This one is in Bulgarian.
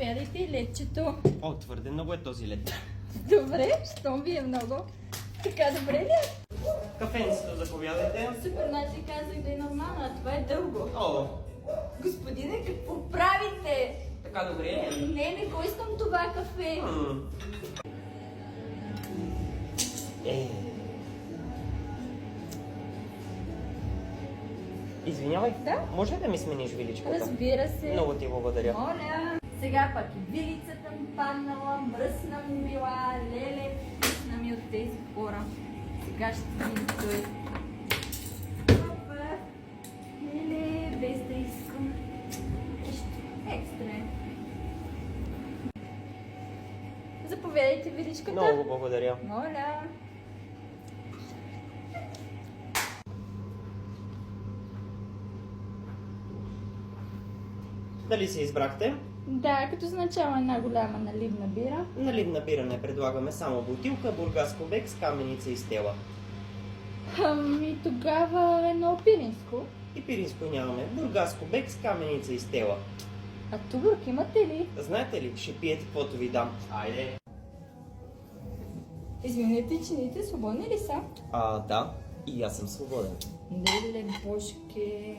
Заповядайте и ледчето. О, твърде много е този лед. Добре, щом ви е много. Така добре ли е? Кафенцето, заповядайте. Супер, значи казах да е нормално, а това е дълго. О, Господине, какво правите? така добре. Не го искам това кафе. Извинявай, Да? може ли да ми смениш виличката? Разбира се. Много ти благодаря. Моля. Сега пък и вилицата ми паднала, мръсна ми била, леле, мръсна ми от тези хора. Сега ще види той. Опа. Леле, без да искам. Екстра е. Заповядайте, виличката. Много благодаря. Моля. Дали се избрахте? Да, като означава една голяма наливна бира. Наливна бира не предлагаме само бутилка, бургаско бекс, каменица и стела. И тогава едно пиринско. И пиринско нямаме. Бургаско бекс, каменица и стела. А тубург имате ли? Знаете ли, ще пиете каквото ви дам. Айде. Извинете, чините свободни ли са? Да. И аз съм свободен. Леле, божке.